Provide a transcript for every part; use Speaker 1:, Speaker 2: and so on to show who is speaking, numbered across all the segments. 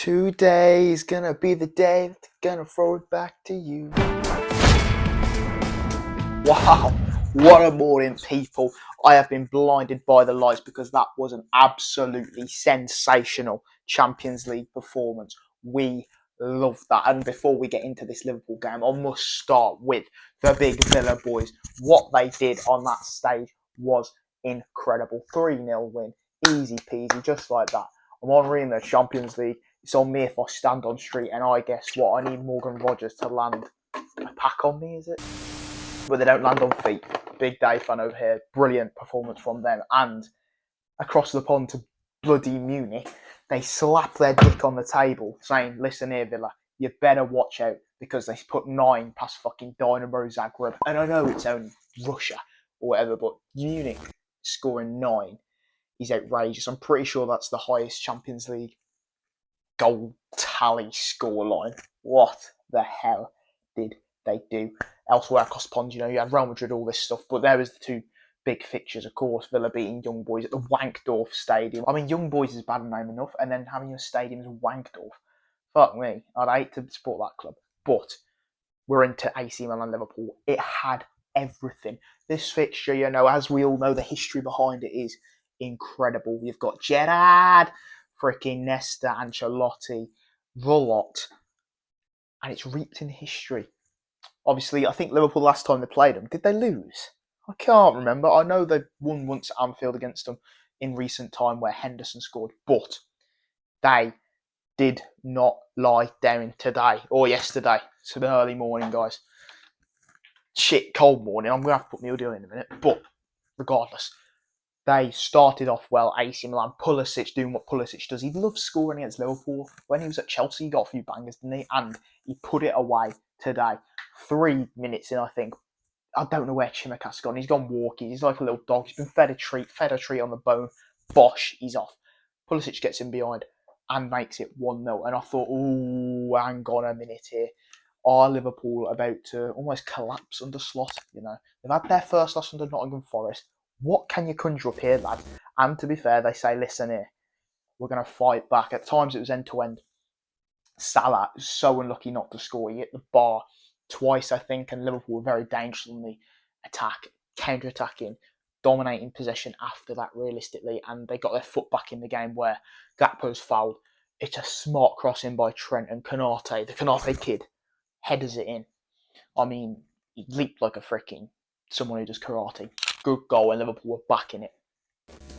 Speaker 1: Today is gonna be the day that's gonna throw it back to you. Wow, what a morning, people. I have been blinded by the lights because that was an absolutely sensational Champions League performance. We love that. And before we get into this Liverpool game, I must start with the big Villa boys. What they did on that stage was incredible. 3-0 win, easy peasy, just like that. I'm already in the Champions League. It's on me if I stand on street, and I guess what? I need Morgan Rogers to land a pack on me, is it? But they don't land on feet. Big day fan over here. Brilliant performance from them. And across the pond to bloody Munich, they slap their dick on the table saying, listen here, Villa, you better watch out because they put 9 past fucking Dynamo Zagreb. And I know it's only Russia or whatever, but Munich scoring 9 is outrageous. I'm pretty sure that's the highest Champions League goal tally scoreline. What the hell did they do? Elsewhere across the pond, you had Real Madrid, all this stuff, but there was the two big fixtures, of course. Villa beating Young Boys at the Wankdorf Stadium. I mean, Young Boys is bad name enough, and then having your stadium as Wankdorf. Fuck me, I'd hate to support that club. But we're into AC Milan Liverpool. It had everything. This fixture, as we all know, the history behind it is incredible. You've got Gerrard, freaking Nesta, Ancelotti, the lot, and it's reaped in history. Obviously, I think Liverpool last time they played them, did they lose? I can't remember. I know they won once at Anfield against them in recent time where Henderson scored, but they did not lie down today or yesterday. It's an early morning, guys. Shit, cold morning. I'm going to have to put my hoodie on in a minute, but regardless, they started off well. AC Milan, Pulisic doing what Pulisic does. He loves scoring against Liverpool. When he was at Chelsea, he got a few bangers, didn't he? And he put it away today. 3 minutes in, I think. I don't know where Chimicast's gone. He's gone walking. He's like a little dog. He's been fed a treat on the bone. Bosh, he's off. Pulisic gets in behind and makes it 1-0. And I thought, ooh, hang on a minute here. Are Liverpool about to almost collapse under Slot? They've had their first loss under Nottingham Forest. What can you conjure up here, lads? And to be fair, they say, listen here, we're going to fight back. At times it was end-to-end. Salah was so unlucky not to score. He hit the bar twice, I think, and Liverpool were very dangerous on the attack, counter-attacking, dominating possession after that, realistically, and they got their foot back in the game where Gakpo's fouled. It's a smart crossing by Trent, and Konate, the Konate kid, headers it in. I mean, he leaped like a freaking someone who does karate. Good goal, and Liverpool were back in it.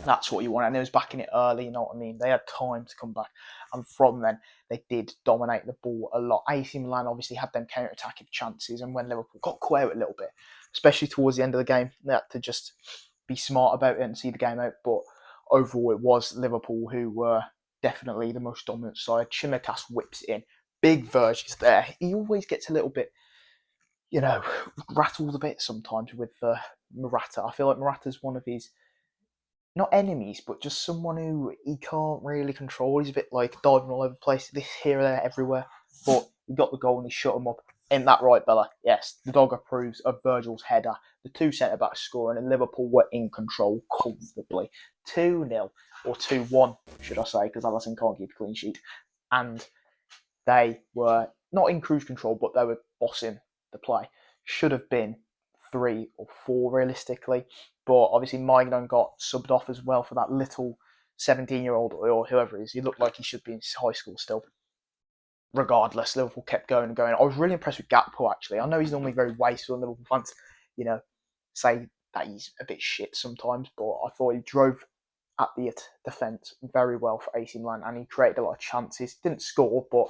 Speaker 1: That's what you want, and they was back in it early, you know what I mean? They had time to come back, and from then, they did dominate the ball a lot. AC Milan obviously had them counter-attacking chances, and when Liverpool got caught out a little bit, especially towards the end of the game, they had to just be smart about it and see the game out, but overall, it was Liverpool who were definitely the most dominant side. Chimicast whips it in. Big versions there. He always gets a little bit, rattled a bit sometimes with Morata. I feel like Morata's one of his, not enemies, but just someone who he can't really control. He's a bit like diving all over the place, this, here, there, everywhere. But he got the goal and he shut him up. Ain't that right, Bella? Yes, the dog approves of Virgil's header. The two centre-backs scoring, and Liverpool were in control comfortably. 2-0, or 2-1, should I say, because Alisson can't keep a clean sheet. And they were not in cruise control, but they were bossing the play. Should have been 3 or 4 realistically, but obviously Maignan got subbed off as well for that little 17-year-old or whoever it is. He looked like he should be in high school still. Regardless, Liverpool kept going and going. I was really impressed with Gakpo, actually. I know he's normally very wasteful, and Liverpool fans, say that he's a bit shit sometimes, but I thought he drove at the defence very well for AC Milan, and he created a lot of chances. Didn't score, but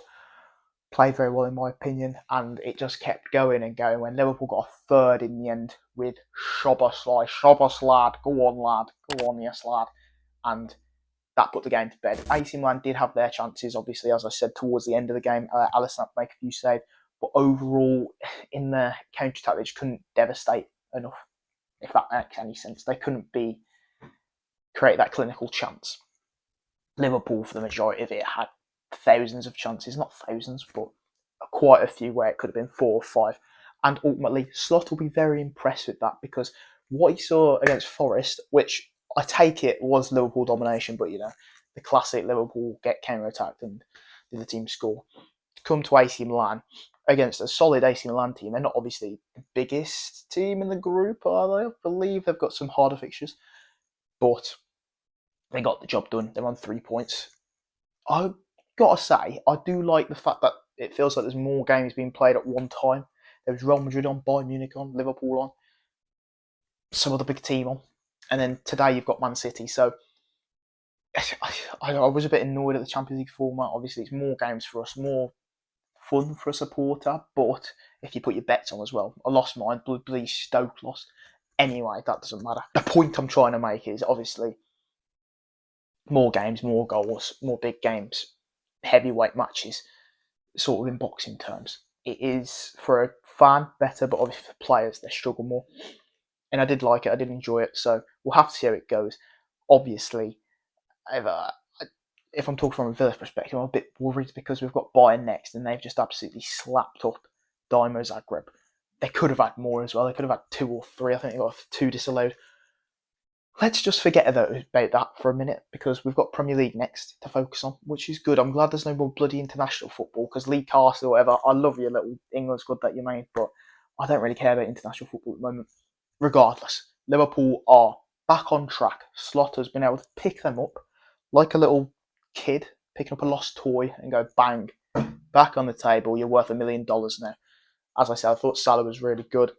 Speaker 1: played very well in my opinion, and it just kept going and going when Liverpool got a third in the end with Szoboszlai. Szoboszlai, go on lad, go on yes lad, and that put the game to bed. AC Milan did have their chances, obviously, as I said, towards the end of the game. Alisson had to make a few saves, but overall, in the counter-attack, they just couldn't devastate enough, if that makes any sense. They couldn't create that clinical chance. Liverpool, for the majority of it, had thousands of chances, not thousands, but quite a few where it could have been 4 or 5. And ultimately, Slot will be very impressed with that because what he saw against Forest, which I take it was Liverpool domination, but the classic Liverpool get counter-attacked and did the team score? To come to AC Milan against a solid AC Milan team. They're not obviously the biggest team in the group, are they? I believe they've got some harder fixtures, but they got the job done. They're on 3 points. I've got to say, I do like the fact that it feels like there's more games being played at one time. There was Real Madrid on, Bayern Munich on, Liverpool on, some other big team on, and then today you've got Man City. So I was a bit annoyed at the Champions League format. Obviously, it's more games for us, more fun for a supporter. But if you put your bets on as well, I lost mine. Bloody Stoke lost. Anyway, that doesn't matter. The point I'm trying to make is obviously more games, more goals, more big games, heavyweight matches, sort of in boxing terms. It is, for a fan, better, but obviously for players, they struggle more. And I did like it, I did enjoy it, so we'll have to see how it goes. Obviously, if I'm talking from a Villa perspective, I'm a bit worried because we've got Bayern next, and they've just absolutely slapped up Dynamo Zagreb. They could have had more as well, they could have had 2 or 3, I think they got 2 disallowed. Let's just forget about that for a minute, because we've got Premier League next to focus on, which is good. I'm glad there's no more bloody international football, because Lee Castle or whatever, I love your little England squad that you made, but I don't really care about international football at the moment. Regardless, Liverpool are back on track. Slot has been able to pick them up like a little kid picking up a lost toy and go bang, back on the table. You're worth $1 million now. As I said, I thought Salah was really good.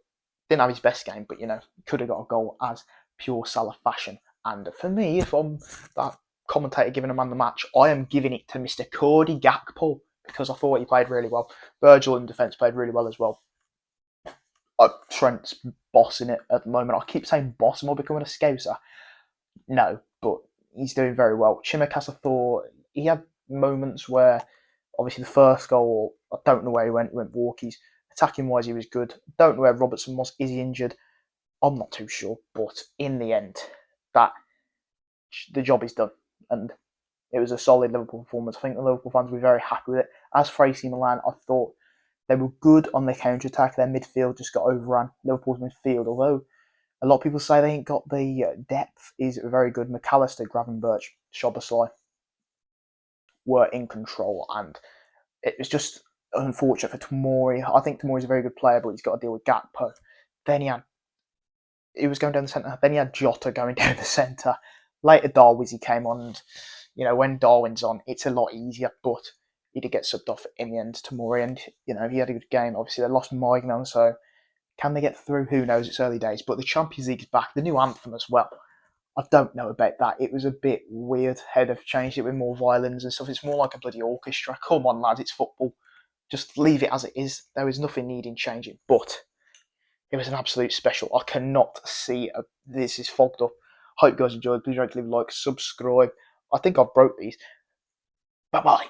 Speaker 1: Didn't have his best game, but could have got a goal as pure Salah fashion. And for me, if I'm that commentator giving a man the match, I am giving it to Mr. Cody Gakpo, because I thought he played really well. Virgil in defence played really well as well. Trent's bossing it at the moment. I keep saying boss, am I becoming a scouser? No, but he's doing very well. Chimicas, I thought he had moments where, obviously the first goal, I don't know where he went walkies. Attacking wise, he was good. Don't know where Robertson was. Is he injured? I'm not too sure, but in the end, the job is done, and it was a solid Liverpool performance. I think the Liverpool fans were very happy with it. As for AC Milan, I thought they were good on their counter-attack. Their midfield just got overrun. Liverpool's midfield, although a lot of people say they ain't got the depth, is very good. McAllister, Gravenberch, Szoboszlai were in control, and it was just unfortunate for Tomori. I think Tomori's a very good player, but he's got to deal with Gakpo. Then he was going down the centre. Then he had Jota going down the centre. Later, Darwizi came on, and when Darwin's on, it's a lot easier, but he did get subbed off in the end, Tomori, and he had a good game. Obviously, they lost Maignan, so can they get through? Who knows? It's early days, but the Champions League is back. The new anthem as well. I don't know about that. It was a bit weird how they've changed it with more violins and stuff. It's more like a bloody orchestra. Come on, lads, it's football. Just leave it as it is. There is nothing needing changing, but it was an absolute special. I cannot see this is fogged up. Hope you guys enjoyed. Please leave a like, subscribe. I think I broke these. Bye-bye.